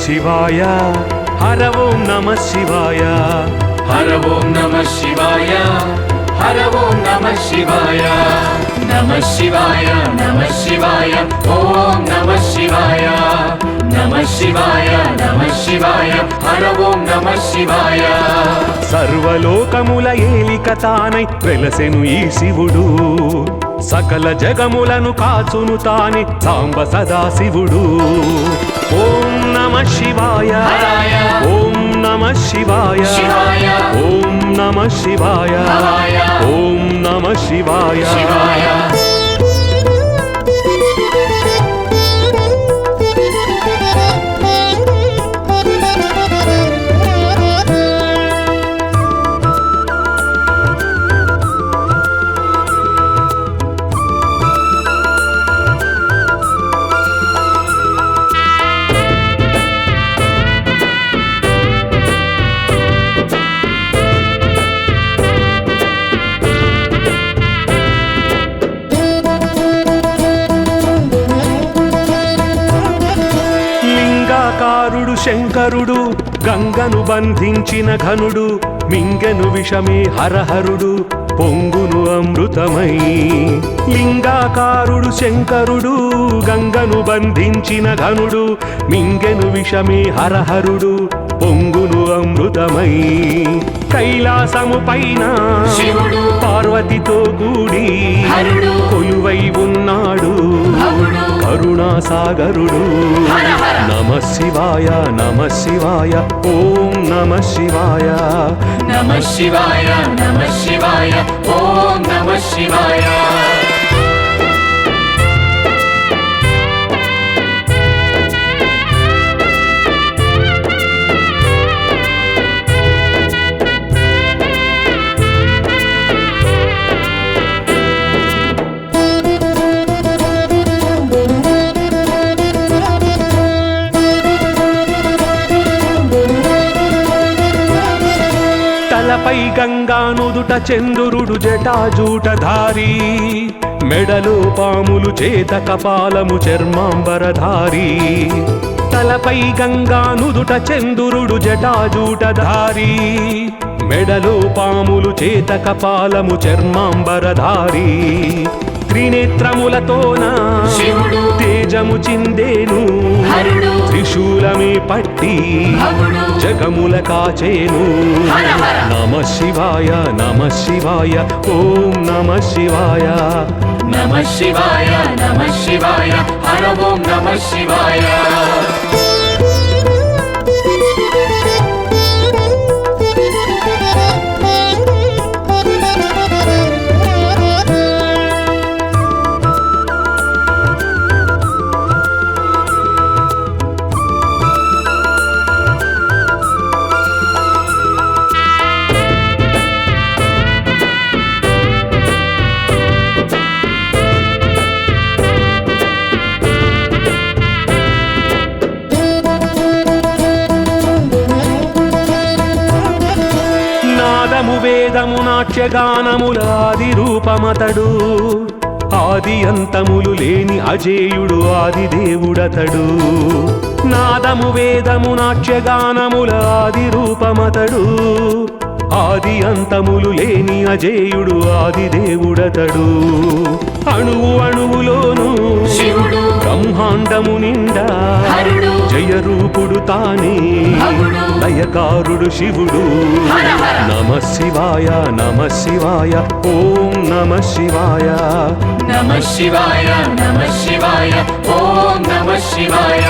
శివాయ హర ఓం నమః శివాయ హర ఓం నమః శివాయ హర ఓం నమః శివాయ నమః శివాయ నమః శివాయ ఓం నమః శివాయ నమః శివాయ నమః శివాయ హర ఓం నమః శివాయ సర్వలోకముల ఏలిక తానై వెలసెను ఈ శివుడు సకల జగములను కాచును తానే సాంబ సదాశివుడు ఓం నమః శివాయ ఓం నమః శివాయ ఓం నమః శివాయ ఓం నమః శివాయ లింగాకారుడు శంకరుడు గంగను బంధించిన ఘనుడు మింగెను విషమే హరహరుడు పొంగును అమృతమై లింగాకారుడు శంకరుడు గంగను బంధించిన ఘనుడు మింగెను విషమే హరహరుడు పొంగును అమృతమై కైలాసము పైన శివుడు పార్వతితో కూడి హరుడు కొలువై ఉన్నాడు కరుణాసాగరుడు నమః శివాయ నమః శివాయ ఓం నమః శివాయ నమః శివాయ నమః శివాయ ఓం నమః శివాయ తలపై గంగా నుదుట చంద్రుడు జటాజూటధారి మెడలో పాములు చేత కపాలము చర్మాంబరధారి తలపై గంగా నుదుట చంద్రుడు జటాజూటధారి మెడలో పాములు చేత కపాలము చర్మాంబరధారి త్రినేత్రములతోన శివుడు తేజము చిందేను హరుడు త్రిశూలమే పట్టి జగముల కాచేను నమః శివాయ నమః శివాయ ఓం నమః శివాయ నమః శివాయ నమః శివాయ హర ఓం నమః శివాయ నాదము వేదము నాట్యగానముల ఆది రూపమతడు ఆది అంతములు లేని అజేయుడు ఆది దేవుడతడు నాదము వేదము నాట్యగానముల ఆది రూపమతడు ఆది అంతములు లేని అజేయుడు ఆది దేవుడతడు అణువు అణువులోను శివుడు బ్రహ్మాండము నిండా హరుడు జయరూపుడు తానే లయకారుడు శివుడు నమః శివాయ నమః శివాయ ఓం నమః శివాయ నమః శివాయ నమః శివాయ ఓం నమః శివాయ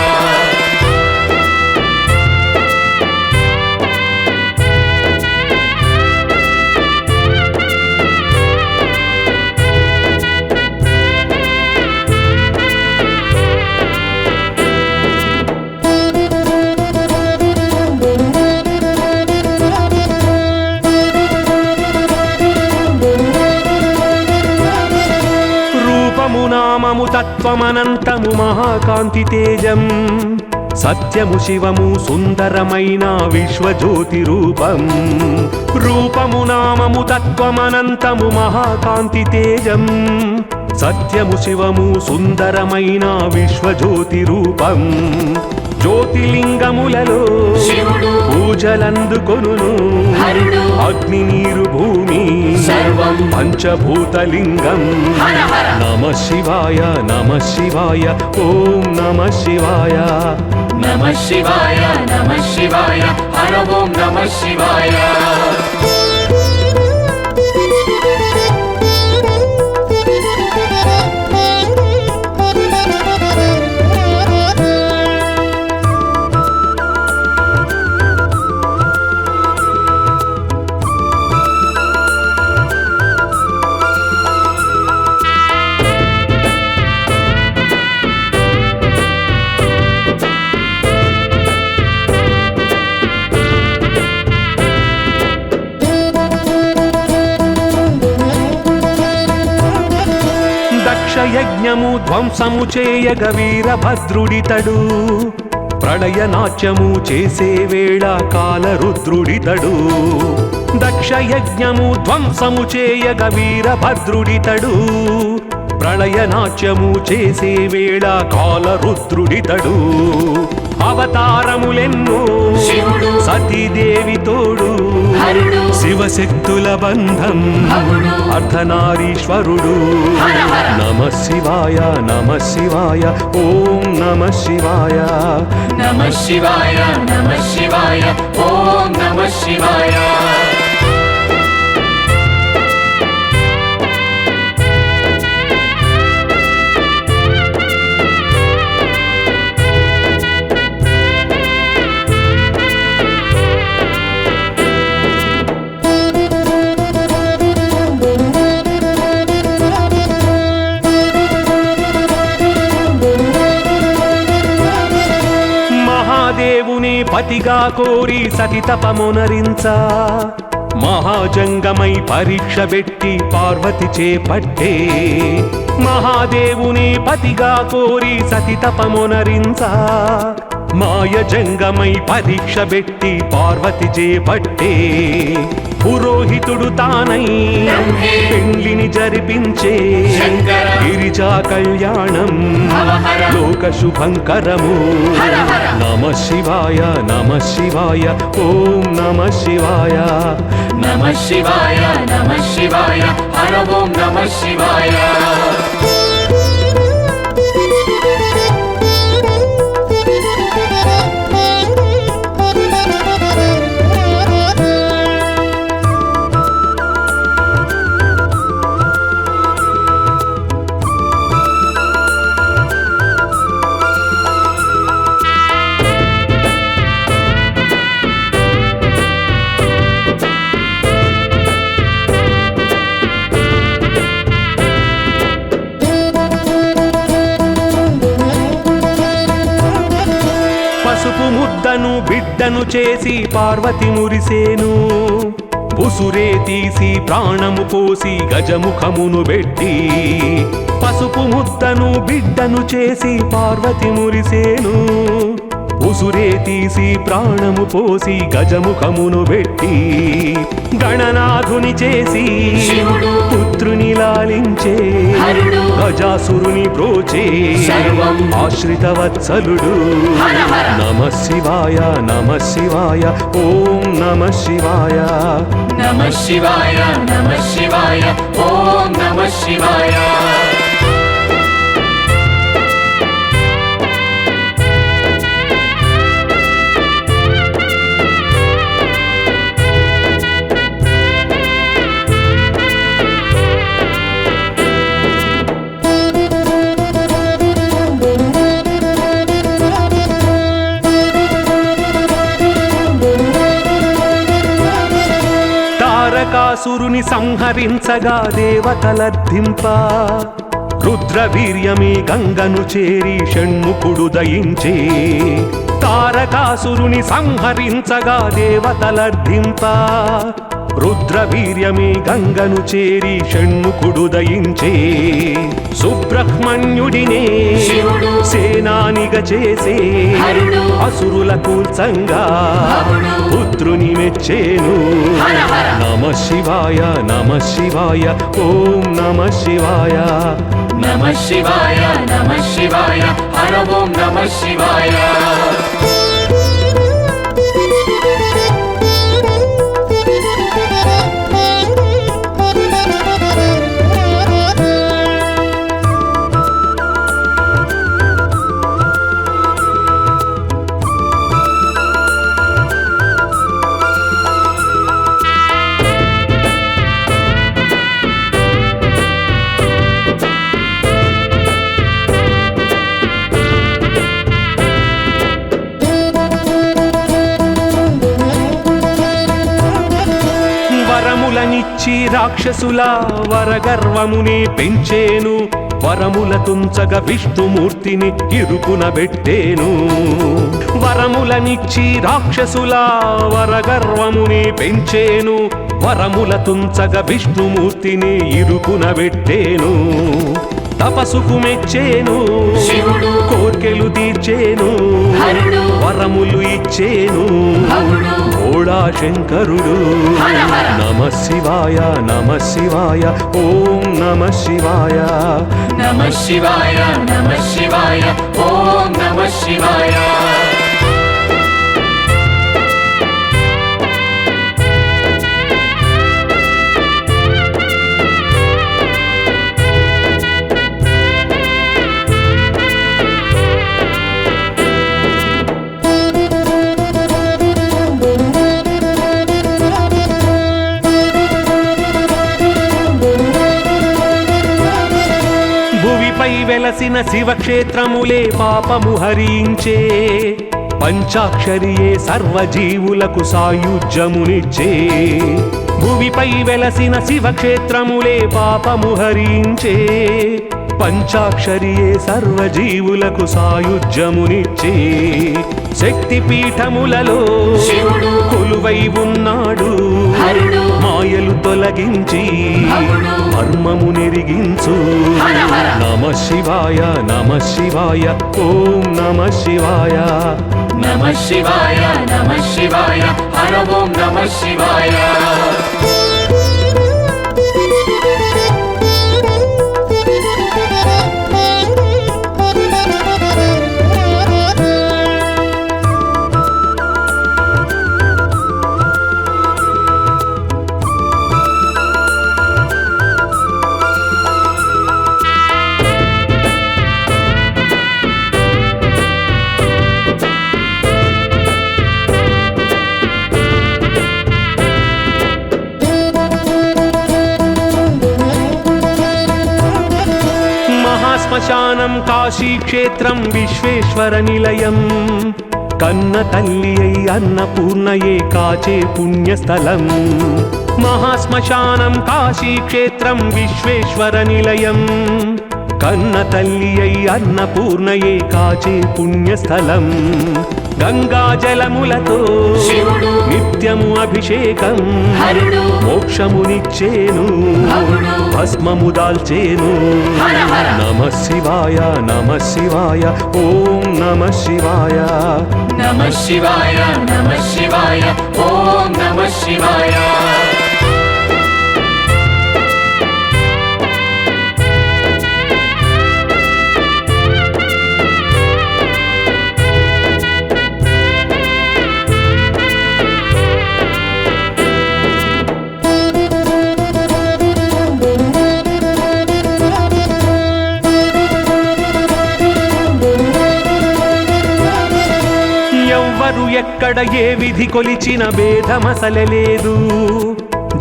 రూపము నామము తత్వమనంతము మహాకాంతి తేజం సత్యము శివము సుందరమైన విశ్వజ్యోతి రూపం రూపము నామము తత్వమనంతము మహాకాంతి తేజం సత్యము శివము సుందరమైన విశ్వజ్యోతి రూపం జ్యోతిలింగములలో శివుడు పూజలందుకొనును హరుడు అగ్ని నీరు భూమి సర్వం పంచభూతలింగం హర హర నమ శివాయ నమ శివాయ ఓం నమ శివాయ నమ శివాయ నమ శివాయ హర ఓం నమ శివాయ యజ్ఞము ధ్వంసము చేయగ వీరభద్రుడితడు ప్రళయ నాట్యము చేసే వేళ కాలరుద్రుడితడు దక్ష యజ్ఞము ధ్వంసము చేయగ వీరభద్రుడితడు ప్రళయ నాట్యము చేసే వేళ కాలరుద్రుడితడు అవతారములెన్నో శివుడు సతీదేవి తోడు హరుడు శివశక్తుల బంధం భవుడు అర్ధనారీశ్వరుడు హర హర నమ శివాయ నమ శివాయ ఓం నమ శివాయ నమ శివాయ నమ శివాయ ఓం నమ శివాయ మహాదేవుని పతిగా కోరి సతి తపమునరించ మహాజంగమై పరీక్ష పెట్టి పార్వతి చేపట్టే మహాదేవుని పతిగా కోరి సతి తపమునరించ మాయ జంగమై పరీక్ష పెట్టి పార్వతి చేపట్టే పురోహితుడు తానై బ్రహ్మే పెండ్లిని జరిపించే శంకర గిరిజా కళ్యాణం భవహర లోక శుభంకరము హర హర నమ శివాయ నమ శివాయ ఓం నమ శివాయ నమ శివాయ నమ శివాయ హర ఓం నమ శివాయ పసుపు ముద్దను బిడ్డను చేసి పార్వతి మురిసేను ఉసురే తీసి ప్రాణము పోసి గజముఖమును పెట్టి పసుపు ముద్దను బిడ్డను చేసి పార్వతి మురిసేను ఉసురే తీసి ప్రాణము పోసి గజముఖమును పెట్టి గణనాథుని చేసి శివుడు పుత్రుని లాలించే హరుడు గజాసురుని ప్రోచే సర్వం ఆశ్రిత వత్సలుడు హర హర నమ శివాయ నమ శివాయ ఓం నమ శివాయ నమ శివాయ నమ శివాయ ఓం నమ శివాయ తారకాసురుని సంహరించగా దేవతలర్థింప రుద్రవీర్యమే గంగను చేరి షణ్ముఖుడు దయించే తారకాసురుని సంహరించగా దేవతలర్థింప రుద్రవీర్యమే గంగను చేరి షణ్ముఖుడు దయించే సుబ్రహ్మణ్యుడినే శివుడు సేనానిగా చేసే హరుడు అసురుల కూల్చంగా భవుడు పుత్రుని మెచ్చేను హర హర నమ శివాయ నమ శివాయ ఓం నమ శివాయ నమ శివాయ నమ శివాయ హర ఓం నమ శివాయ వరములనిచ్చి రాక్షసుల వరగర్వముని పెంచేను వరముల తుంచగ విష్ణుమూర్తిని ఇరుకున పెట్టేను వరములనిచ్చి రాక్షసుల వరగర్వముని పెంచేను వరముల తుంచగ విష్ణుమూర్తిని ఇరుకున పెట్టేను తపసుకు మెచ్చేను శివుడు కోర్కెలు తీర్చేను హరుడు వరములు ఇచ్చేను భవుడు భోళా శంకరుడు హర హర. నమ శివాయ నమ శివాయ ఓం నమ శివాయ నమ శివాయ నమ శివాయ ఓం నమ శివాయ భువిపై వెలసిన శివక్షేత్రములే పాపము హరించే పంచాక్షరియే సర్వజీవులకు సాయుజ్యమునిచ్చే భువిపై వెలసిన శివక్షేత్రములే పాపము హరించే పంచాక్షరియే సర్వజీవులకు సాయుజ్యమునిచ్చే శక్తిపీఠములలో శివుడు కొలువై ఉన్నాడు హరుడు మాయలు తొలగించి భవుడు మర్మము నెరిగించు హర హర. నమ శివాయ నమ శివాయ ఓం నమ శివాయ నమ శివాయ నమ శివాయ హర ఓం నమ శివాయ మహాశ్మశానం కాశీక్షేత్రం విశ్వేశ్వర నిలయం కన్న తల్లి అయి అన్నపూర్ణయే కాచే పుణ్యస్థలం మహాశ్మశానం కాశీక్షేత్రం విశ్వేశ్వర నిలయం కన్న తల్లి అయి అన్నపూర్ణయే కాచే పుణ్యస్థలం గంగా జలములతో శివుడు నిత్యము అభిషేకం హరుడు మోక్షమునిచ్చేను భవుడు భస్మము దాల్చేను హర హర. నమ శివాయ నమ శివాయ ఓం నమ శివాయ నమ శివాయ నమ శివాయ ఓం నమ శివాయ ఎవ్వరు ఎక్కడ ఏ విధి కొలిచిన భేదమసలలేదు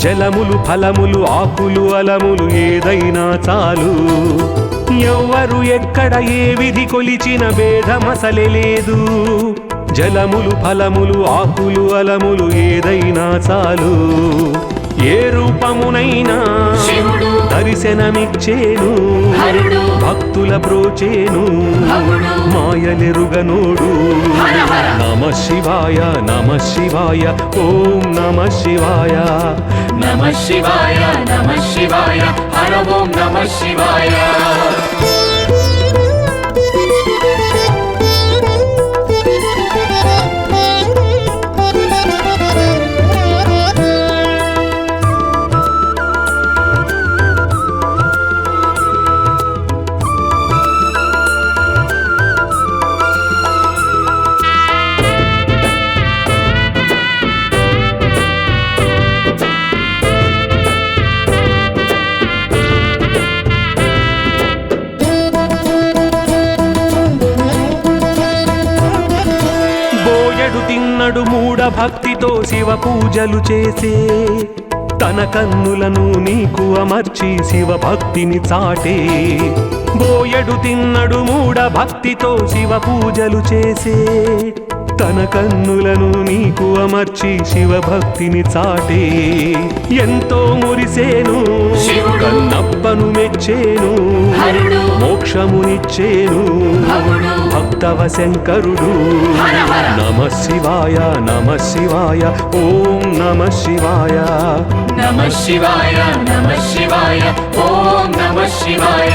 జలములు ఫలములు ఆకులు అలములు ఏదైనా చాలు ఎవ్వరు ఎక్కడ ఏ విధి కొలిచిన భేదమసలలేదు జలములు ఫలములు ఆకులు అలములు ఏదైనా చాలు ఏ రూపమునైనా శివుడు దర్శనమిచ్చేను హరుడు భక్తుల ప్రోచేను భవుడు మాయలెరుగనోడు హర హర. నమ శివాయ నమ శివాయ ఓం నమ శివాయ నమ శివాయ నమ శివాయ హర ఓం నమ శివాయ తిన్నడు మూఢ భక్తితో శివ పూజలు చేసే తన కన్నులను నీకు అమర్చి శివ భక్తిని చాటే బోయడు తిన్నడు మూఢ భక్తితో శివ పూజలు చేసే తన కన్నులను నీకు అమర్చి శివ భక్తిని చాటే ఎంతో మురిసేను శివుడు. కన్నప్పను మెచ్చేను హరుడు. మోక్షమునిచ్చేను భవుడు. భక్తవ శంకరుడు హర హర. నమ శివాయ నమ శివాయ ఓం నమ శివాయ నమ శివాయ నమ శివాయ ఓం నమ శివాయ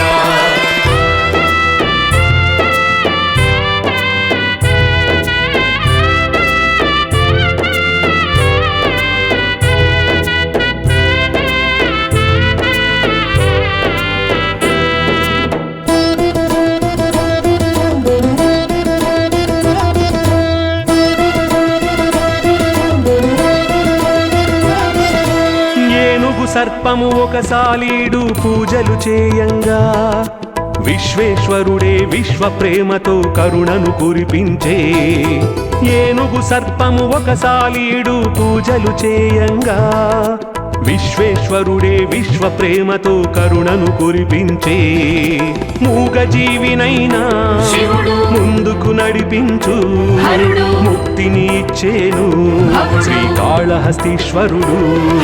సర్పము ఒక సాలీడు పూజలు చేయంగా విశ్వేశ్వరుడే విశ్వ ప్రేమతో కరుణను కురిపించే ఏనుగు సర్పము ఒక సాలీడు పూజలు చేయంగా విశ్వేశ్వరుడే విశ్వ ప్రేమతో కరుణను కురిపించే మూగ జీవినైనా శివుడు. ముందుకు నడిపించు హరుడు. ముక్తిని ఇచ్చేను భవుడు. శ్రీకాళహస్తీశ్వరుడు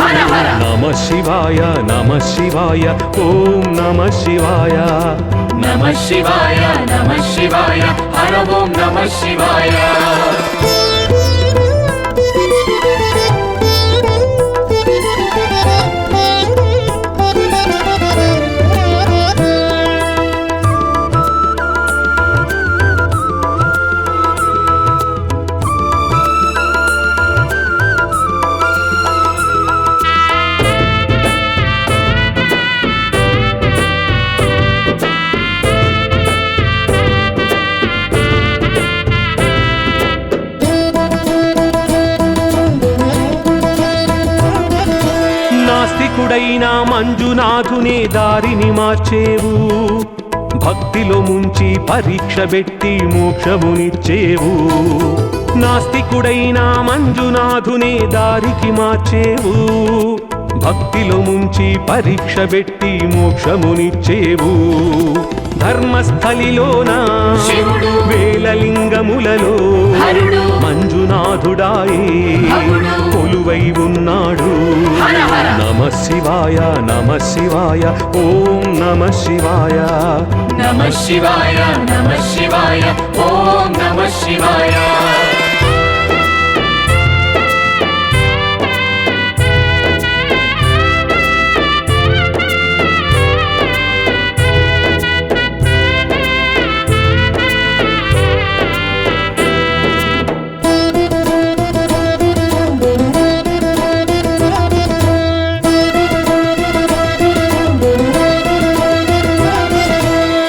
హర హర. నమ శివాయ నమ శివాయ ఓం నమ శివాయ నమ శివాయ నమ శివాయ హర ఓం నమ శివాయ నాస్తికుడైన మంజునాథునే దారిని మార్చేవు భక్తిలో ముంచి పరీక్ష పెట్టి మోక్షమునిచ్చేవు నాస్తికుడైన మంజునాథునే దారికి మార్చేవు భక్తిలో ముంచి పరీక్ష పెట్టి మోక్షమునిచ్చేవు ధర్మస్థలిలోన శివుడు. వేలలింగములలో హరుడు. మంజునాథుడాయే భవుడు. కొలువై ఉన్నాడు హర హర. నమ శివాయ నమ శివాయ ఓం నమ శివాయ నమ శివాయ నమ శివాయ ఓం నమ శివాయ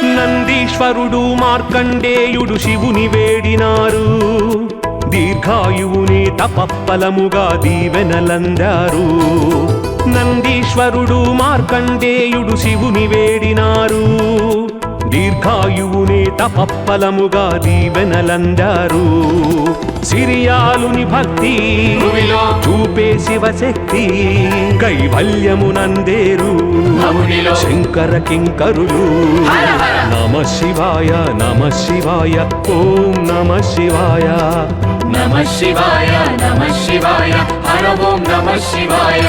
నందీశ్వరుడు మార్కండేయుడు శివుని వేడినారు దీర్ఘాయువుని తపఫలముగా దీవెనలందారు నందీశ్వరుడు మార్కండేయుడు శివుని వేడినారు దీర్ఘాయువుని తపఫలముగా దీవెనలందారు సిరియాలుని భక్తి భువిలో చూపే శివశక్తి కైవల్యమునందేరు భవునిలో శంకర కింకరులు హర హర. నమ శివాయ నమ శివాయ ఓం నమ శివాయ నమ శివాయ నమ శివాయ హర ఓం నమ శివాయ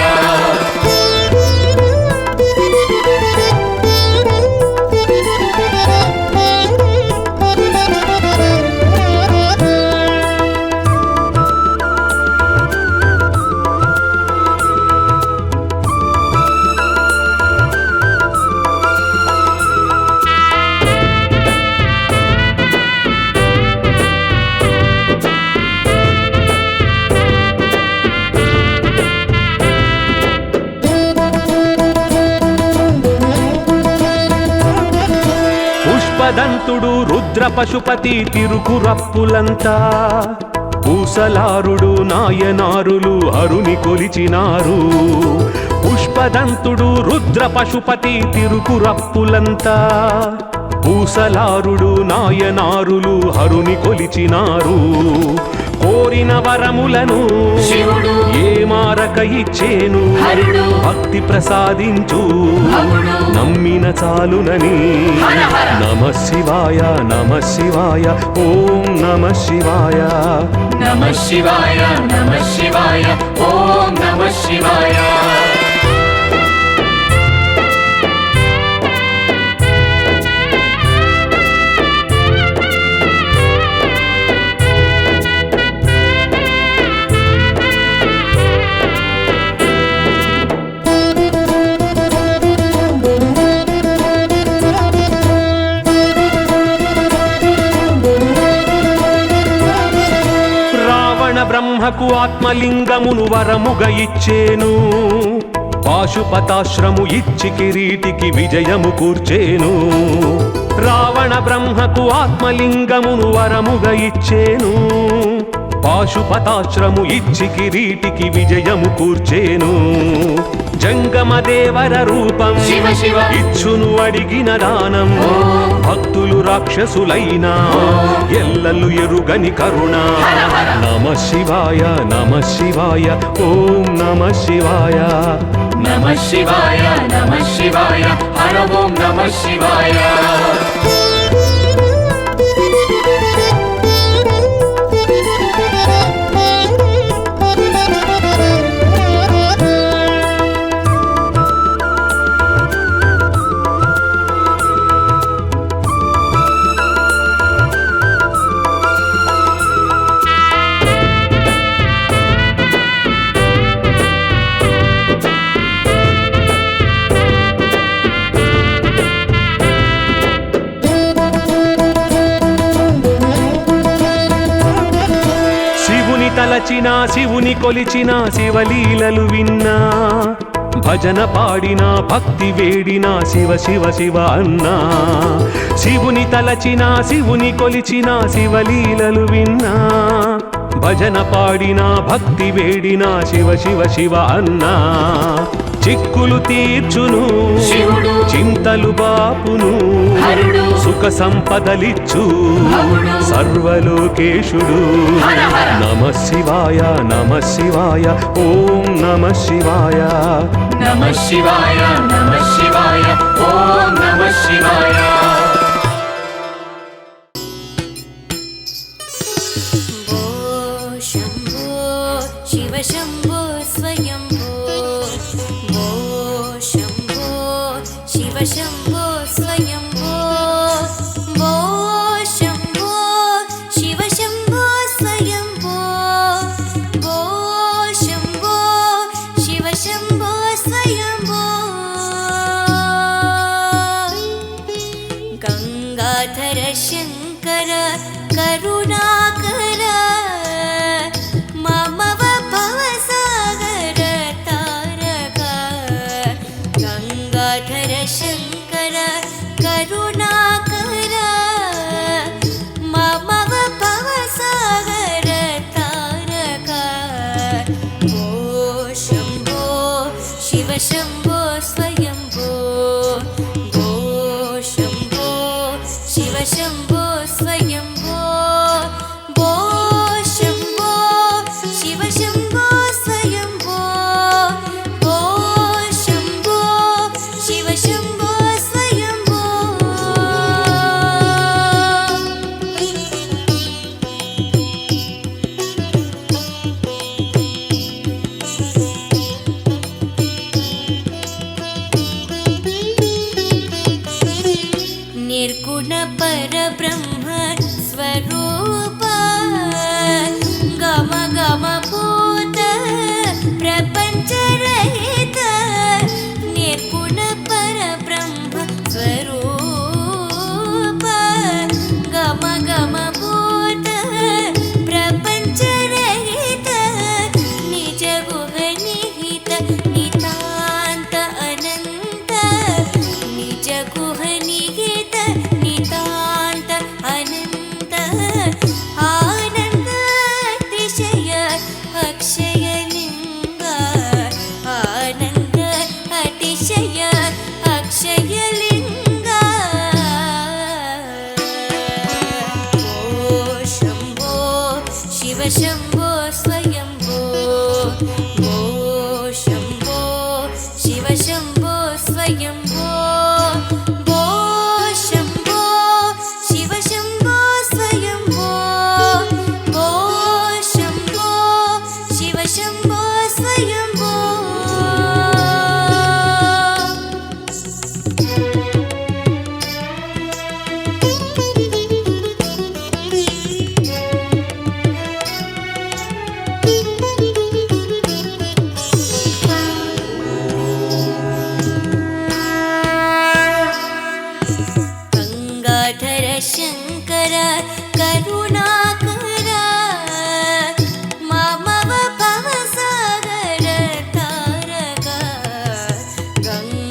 పుష్పదంతుడు రుద్ర పశుపతి తిరుకురప్పులంతా పూసలారుడు నాయనారులు హరుని కొలిచినారు పుష్పదంతుడు రుద్ర పశుపతి తిరుకురప్పులంతా పూసలారుడు నాయనారులు హరుని కొలిచినారు కోరిన వరములను శివుడు. ఏ మారక ఇచ్చేను హరుడు. భక్తి ప్రసాదించు భవుడు. నమ్మిన చాలునని హర హర. నమ శివాయ నమ శివాయ ఓం నమ శివాయ నమ శివాయ నమ శివాయ ఓం నమ శివాయ బ్రహ్మకు ఆత్మలింగమును వరముగ ఇచ్చేను, పాశుపతాశ్రము ఇచ్చి కిరీటికి విజయము కూర్చేను. రావణ బ్రహ్మకు ఆత్మలింగమును వరముగ ఇచ్చేను, పాశుపతాశ్రము ఇచ్చి కిరీటికి విజయము కూర్చేను. జంగమదేవర రూపం శివ శివ ఇచ్చును అడిగిన దానం, భక్తులు రాక్షసులైనా ఎల్లలు ఎరుగని కరుణ. నమ శివాయ నమ శివాయ ఓం నమ శివాయ. నమ శివాయ నమ శివాయ హర ఓం నమ శివాయ. తలచినా శివుని కొలిచిన శివలీలలు విన్నా, భజన పాడినా భక్తి వేడినా శివ శివ శివ అన్నా. శివుని తలచినా శివుని కొలిచిన శివలీలలు విన్నా, భజన పాడినా భక్తి వేడినా శివ శివ శివ అన్నా. చిక్కులు తీర్చును శివుడు, చింతలు బాపును హరుడు, సుఖ సంపదలిచ్చు భవుడు, సర్వలోకేశుడు. హర హర. నమ శివాయ నమ శివాయ ఓం నమ శివాయ. నమ శివాయ నమ శివాయ ఓం నమ శివాయ. शम्भो शिव शम्भो स्वयम्भो, भो शम्भो शिव शम्भो स्वयम्भो, भो शम्भो शिव शम्भो स्वयम्भो, भो शम्भो शिव शम्भो स्वयम्भो. गङ्गाधर शङ्कर करुणाकर ममव भवसागर तारक. गङ्गाधर शङ्कर करुणाकर ममव भवसागर तारक. भो शम्भो शिव शम्भो स्वयम्भो, भो शम्भो शिव शम्भो स्वयम्भो, भो शम्भो शिव शम्भो स्वयम्भो, भो शम्भो शिव शम्भो स्वयम्भो. निर्गुण परब्रह्म स्वरूप, गम गम भूत प्रपंच रहित. निर्गुण परब्रह्म स्वरूप, गम गम भूत प्रपंच रहित. निज गुह निहित नितांत अनंत, निज गुह निहित नितांत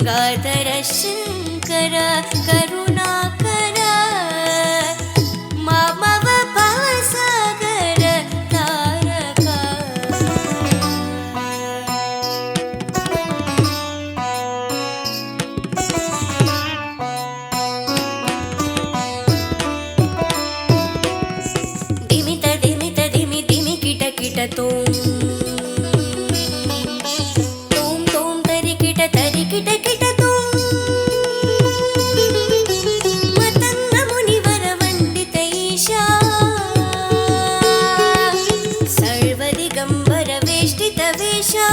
गङ्गाधर शङ्कर करुणाकर मामव भवसागर तारका दिमित दिमित दिमि दिमि किट किट तुम तरि किट किट तुम मतंग मुनिवर वंदित ईशा सर्वदिगंबर वेष्टित वेशा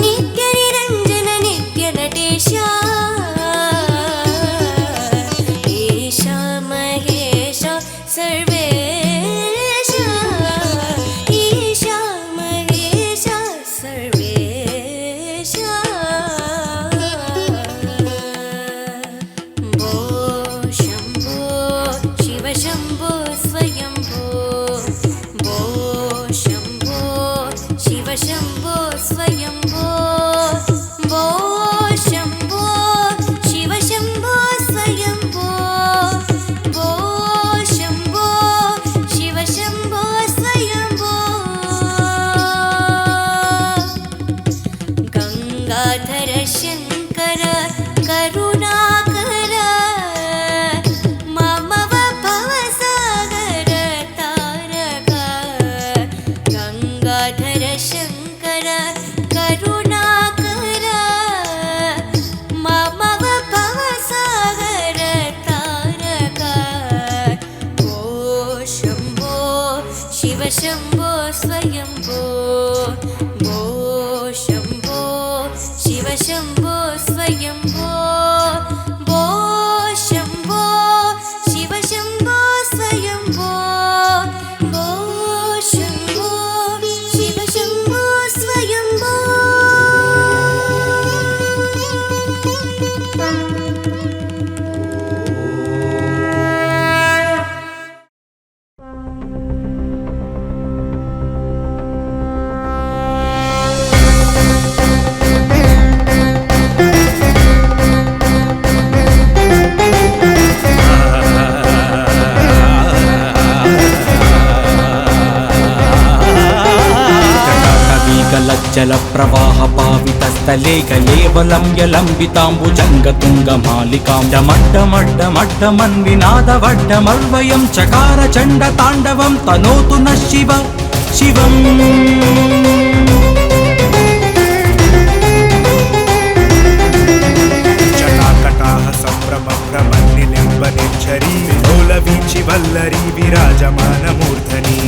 नित्य निरंजन नित्य नटेशा ईशा महेश सर्वेशा ईशा महेश सर्वेशा भो शंभो शिव शंभो स्वयंभो भो शंभो शिव शंभो स्वयंभो भो शंभो शिव शंभो स्वयंभो भो शंभो शिव शंभो स्वयंभो गंगाधर शंकर करुणाकर मामव भवसागर तारका गंगाधर शंकर करुणाकर मामव भवसागर तारका भो शंभो शिव शंभो स्वयंभो भो शंभो शिव शंभो स्वयंभो भो शंभो शिव शंभो स्वयंभो भो शंभो शिव शंभो स्वयंभो జల ప్రవాహ పావితస్థలే కలేవలం యలంబితాంబుజంగతుంగమాలికాం డమడ్డమడ్డమడ్డమన్వినాదవడ్డమర్వయం చకార చండ తాండవం తనోతు న శివ శివం జటాకటాహ సంభ్రమ భ్రమన్నిలింబ నిర్ఝరీ విలోల వీచి వల్లరీ విరాజమాన మూర్ధని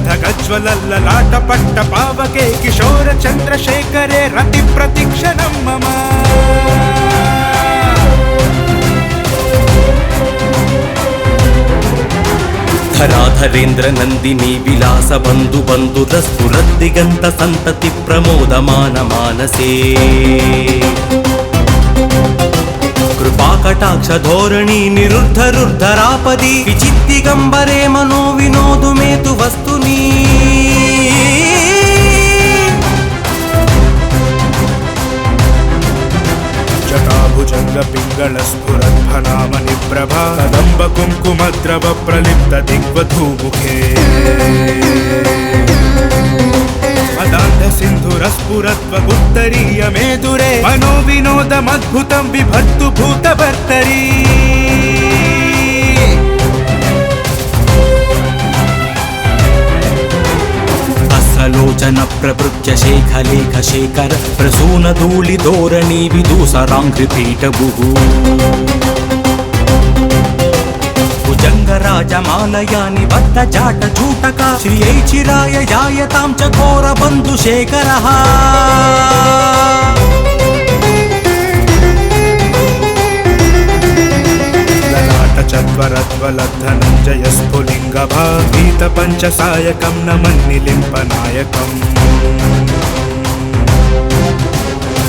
ధగజ్వలల్లలాట పట్ట పావకే కిశోర చంద్రశేఖరే రతి ప్రతిక్షణం మమ ధరాధరేంద్ర నందిని విలాస బంధు బంధురస్ఫురద్దిగంత సంతతి ప్రమోదమాన మానసే కృపాకటాక్ష ధోరణి నిరుద్ధరుద్ధరాపది విచిత్తిగంబరే మనో వినోదు మేతు వస్తుని జటాభుజంగ పింగళ స్ఫురద్భనామ నిప్రభా కదంబ కుంకుమద్రవ ప్రలిప్త దిగ్వధూముఖే మదాంధ సింధురస్ఫురత్వ గుత్తరీయ మేదురే మనో వినోదమద్భుతం విభర్తు భూతభర్తరీ అస్సలోచన ప్రవృత్య శేఖలేఖ శేఖర ప్రసూన ధూళి ధోరణి విదూసరాంఘ్రి పీఠభు భుజంగరాజమాలయాని బద్ధ జాట చూటక శ్రియై చిరాయ జాయతాం చ ఘోర బంధు శేఖరః లలాట చత్వరత్వలద్ధనంజయ స్ఫులింగ భావీత పంచసాయకం నమన్నిలింపనాయకం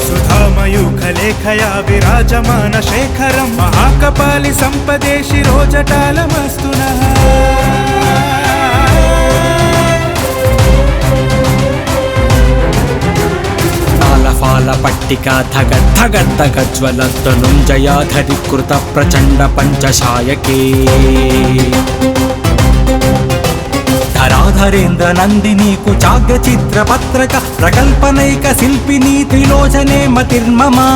సుధామయూఖలేఖయా విరాజమాన శేఖరం మహాకపాలి సంపదే శిరోజటాలమస్తు నః స్ఫటికా ధగద్ధగద్ధగజ్వలద్దనుం జయాధరికృత ప్రచండ పంచశాయకే ధరాధరేంద్ర నందిని కుచాగ్ర చిత్ర పత్రక ప్రకల్పనైక శిల్పిని త్రిలోచనే మతిర్మమా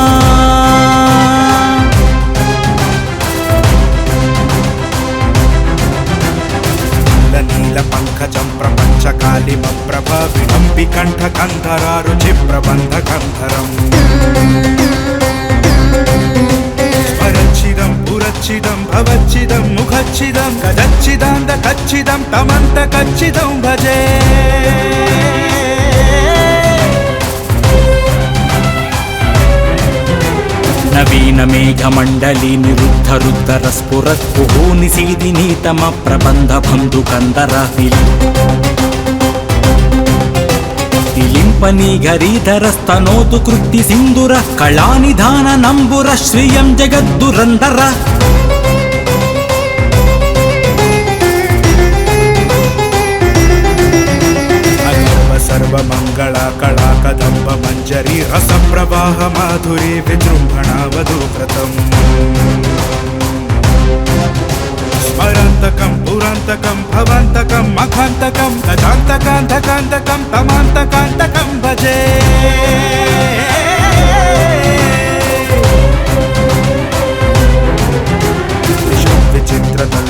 నీల పంకజం ప్రపంచకాళిమ ప్రభ విలంబి కంఠ కంధరా రుచి ప్రబంధ కంధరం స్మరచ్చిదం పురచ్చిదం భవచ్చిదం ముఖచ్చిదం గదచ్చిదాంద కచ్చిదం తమంత కచ్చిదం భజే నవీన మేఘమండలి నిరుద్ధ రుద్ధర స్ఫురత్ కుహూ నిశీదినీతమ ప్రబంధ బంధు కందర తిలింపని గరీధర స్తనోతు కృత్తి సింధుర కళానిధాన నంబుర శ్రియం జగద్దురందర సర్వమంగళ కళా కదంబ మంజరి రస ప్రవాహ మాధురి విజృంభణ వధూవ్రతం స్మరాంతకం పురాంతకం భవాంతకం మఖాంతకం గజాంతకాంతకాంతకం తమాంతకాంతకం భజే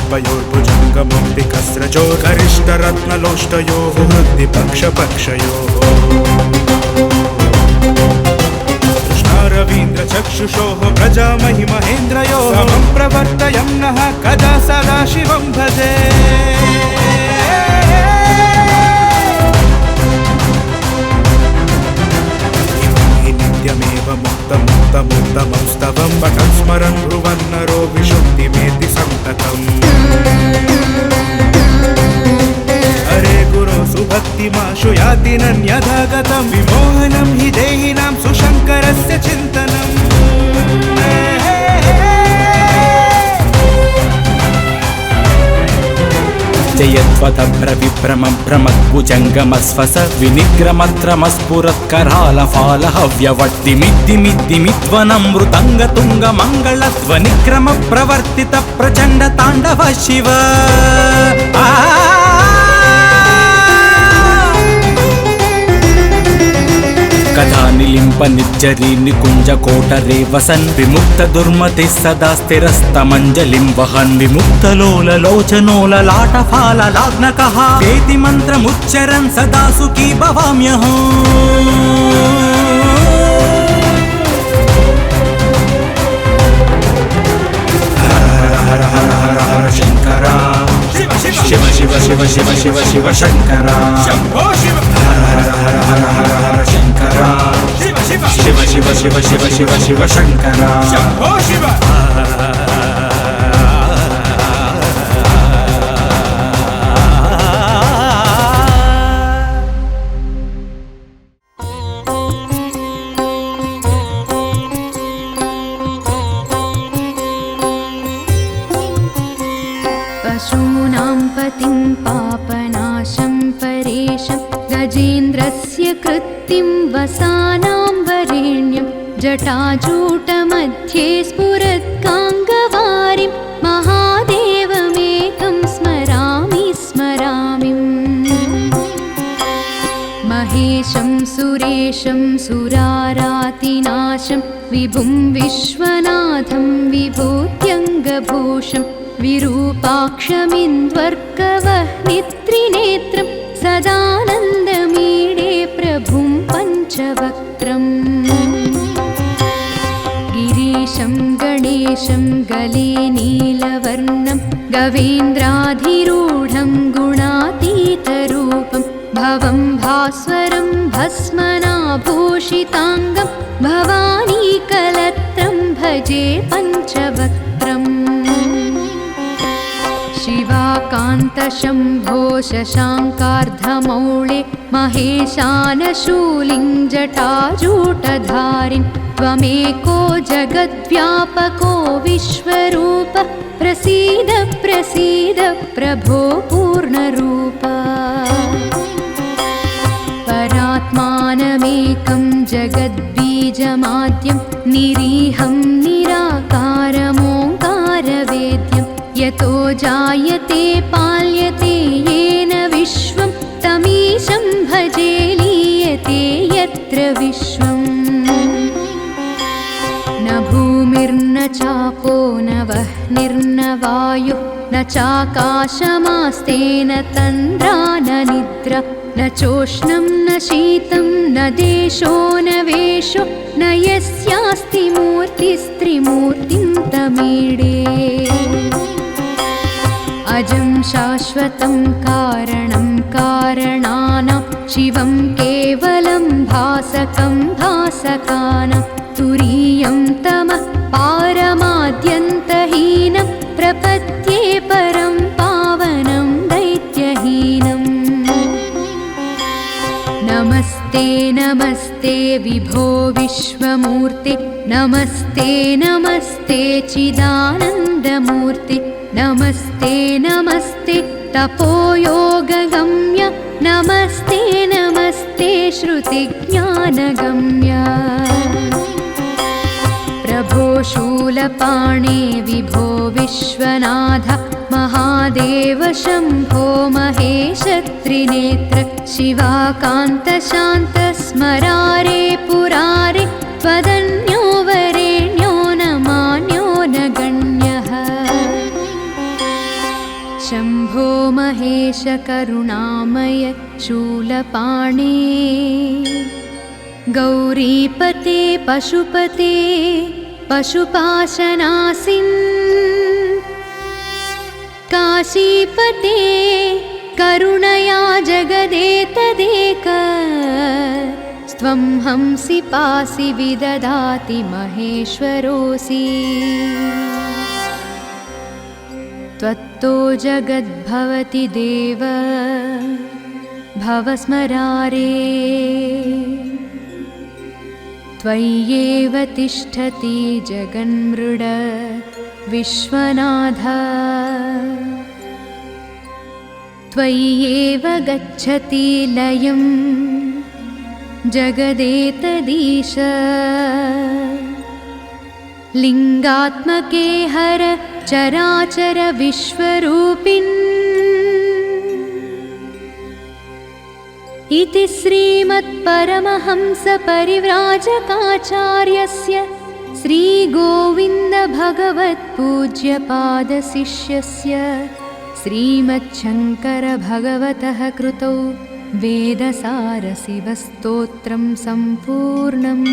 విచిత్రతల్పయోర్భుజంగముక్తి కస్రజో గరిష్టరత్నలోష్టయో హృది పక్షపక్షయో కృష్ణారవీంద్ర చక్షుషో ప్రజామహి మహేంద్రయో సమం ప్రవర్తయం నః కదా సదా శివం భజే నిత్యమేవ ముక్తముక్తముక్తమౌస్తవం పఠన్ స్మరన్ బ్రువన్నరో విశుద్ధిమేతి సంతతం హరే గురో సుభక్తిమాశు యాతి నన్యథాగతం విమోహనం హి దేహినాం సుశంకరస్య చింతనం జయత్వతభ్ర విభ్రమ భ్రమద్భుజంగమస్వస వినిగ్రమత్రమస్ఫురత్కరాలఫాల హవ్యవర్తిమిద్దిమిద్వనమృతంగతుంగ మంగళధ్వనిక్రమ ప్రవర్తిత ప్రచండ తాండవ శివ కథా నిలింప నిర్జరీ నికుంజ కోటరే వసన్ విముక్త దుర్మతి సదా స్థిరస్తమంజలిం వహన్ విముక్తలోల లోచనోల లాటఫాల లాగ్నకః వేతి మంత్రముచ్చరన్ సదా సుఖీ భవామ్యహం హర హర హర హర శంకర శివ శివ శివ శివ శివ శివ శివ శంకర శంభో శివ హర హర హర హర హర హర శంకర శివ శివ శివ శివ శివ శివ శివ శివ శంకర శంభో శివ पशूनां पतिं पापनाशं परेशं गजेन्द्रस्य कृत्तिं वसानां वरेण्यं जटाजूटमध्ये स्फुरत्काङ्गवारिं महादेवमेकं स्मरामि स्मरामि महेशं सुरेशं सुरारातिनाशं विभुं विश्वनाथं विभूत्यङ्गभूषं विरूपाक्षमिन्द्वर्कवह्नित्रिनेत्रं सदानन्दमीडे प्रभुं पञ्चवक्त्रम् गिरीशं गणेशं गले नीलवर्णं गवेन्द्राधिरूढं गुणातीतरूपं भवं भास्वरं भस्मनाभूषिताङ्गं भवानीकलत्रं भजे पञ्चवक्त्रम् शिवाकान्तशम्भो शशाङ्कार्धमौळे महेशानशूलिं जटाजूटधारिन् त्वमेको जगद्व्यापको विश्वरूप प्रसीद प्रसीद प्रभो पूर्णरूप परात्मानमेकं जगद्बीज बीजमाद्यं निरीहं निराकारमोङ्कारवेद्यं यतो जायते पाल्यते येन विश्वं तमीशं भजे लीयते यत्र विश्वम् न भूमिर्न चापो न वह्निर्न वायुः न चाकाशमास्तेन तन्द्रा न निद्रा न चोष्णं न शीतं न देशो न वेशो न यस्यास्ति मूर्तिस्त्रिमूर्तिं तमीडे अजं शाश्वतं कारणं कारणानां शिवं केवलं भासकं भासकानां तुरीयं तमः पारमाद्यन्तहीनं प्रपद्ये परं पावनं दैत्यहीनम् नमस्ते नमस्ते विभो विश्वमूर्ते नमस्ते नमस्ते चिदानन्दमूर्ते नमस्ते नमस्ते तपोयोगगम्य नमस्ते नमस्ते श्रुतिज्ञानगम्य प्रभो शूलपाणे विभो विश्वनाथ महादेव शम्भो महेश त्रिनेत्र शिवाकान्त शान्त स्मरारे पुरारे त्वदन्यो वरेण्यो न मान्यो न गण्यः शम्भो महेश करुणामय शूलपाणे गौरीपते पशुपते पशुपाशनासिन् काशीपते करुणया जगदेतदेक स्त्वं हंसि पासि विददाति महेश्वरोऽसि त्वत्तो जगद्भवति देव भवस्मरारे त्वय्येव तिष्ठति जगन्मृड विश्वनाथ त्वय्येव गच्छति लयं जगदेतदीश लिङ्गात्मके हर चराचर विश्वरूपिन् इति श्रीमत्परमहंसपरिव्राजकाचार्यस्य श्रीगोविन्दभगवत्पूज्यपादशिष्यस्य श्रीमच्छङ्करभगवतः कृतौ वेदसारशिवस्तोत्रं सम्पूर्णम्।